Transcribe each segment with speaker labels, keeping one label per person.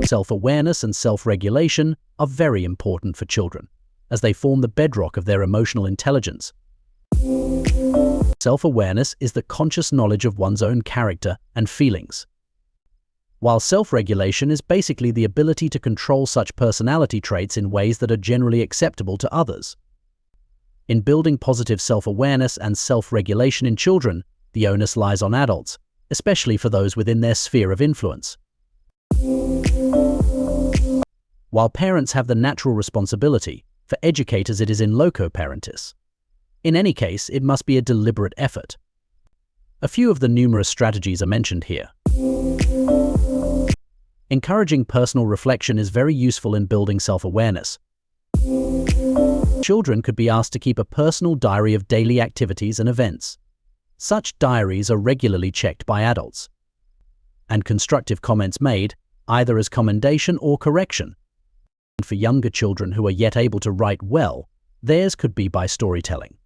Speaker 1: Self-awareness and self-regulation are very important for children, as they form the bedrock of their emotional intelligence. Self-awareness is the conscious knowledge of one's own character and feelings, while self-regulation is basically the ability to control such personality traits in ways that are generally acceptable to others. In building positive self-awareness and self-regulation in children, the onus lies on adults, especially for those within their sphere of influence. While parents have the natural responsibility, for educators it is in loco parentis. In any case, it must be a deliberate effort. A few of the numerous strategies are mentioned here. Encouraging personal reflection is very useful in building self-awareness. Children could be asked to keep a personal diary of daily activities and events. Such diaries are regularly checked by adults, and constructive comments made, either as commendation or correction. For younger children who are yet able to write well, theirs could be by storytelling.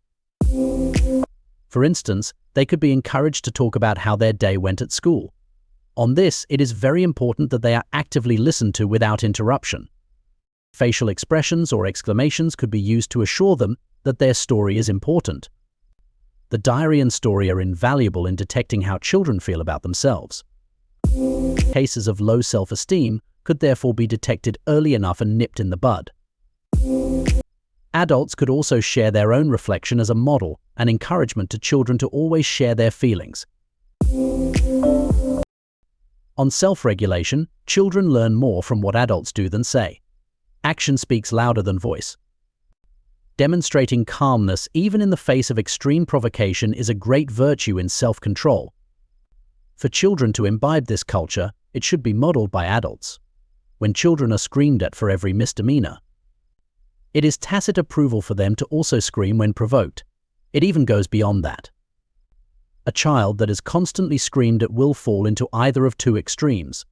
Speaker 1: For instance, they could be encouraged to talk about how their day went at school. On this, it is very important that they are actively listened to without interruption. Facial expressions or exclamations could be used to assure them that their story is important. The diary and story are invaluable in detecting how children feel about themselves. Cases of low self-esteem could therefore be detected early enough and nipped in the bud. Adults could also share their own reflection as a model and encouragement to children to always share their feelings. On self-regulation, children learn more from what adults do than say. Action speaks louder than voice. Demonstrating calmness even in the face of extreme provocation is a great virtue in self-control. For children to imbibe this culture, it should be modeled by adults. When children are screamed at for every misdemeanor, it is tacit approval for them to also scream when provoked. It even goes beyond that. A child that is constantly screamed at will fall into either of two extremes.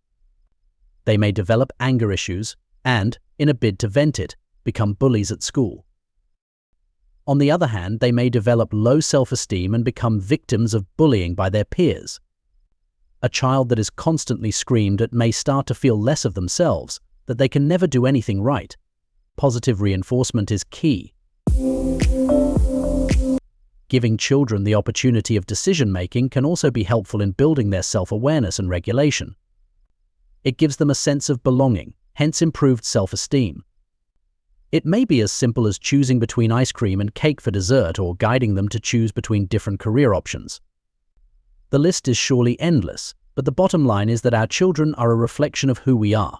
Speaker 1: They may develop anger issues and, in a bid to vent it, become bullies at school. On the other hand, they may develop low self-esteem and become victims of bullying by their peers. A child that is constantly screamed at may start to feel less of themselves, that they can never do anything right. Positive reinforcement is key. Giving children the opportunity of decision-making can also be helpful in building their self-awareness and regulation. It gives them a sense of belonging, hence improved self-esteem. It may be as simple as choosing between ice cream and cake for dessert, or guiding them to choose between different career options. The list is surely endless, but the bottom line is that our children are a reflection of who we are.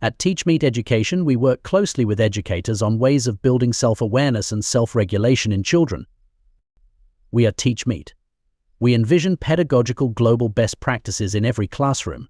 Speaker 1: At TeachMeet Education, we work closely with educators on ways of building self-awareness and self-regulation in children. We are TeachMeet. We envision pedagogical global best practices in every classroom.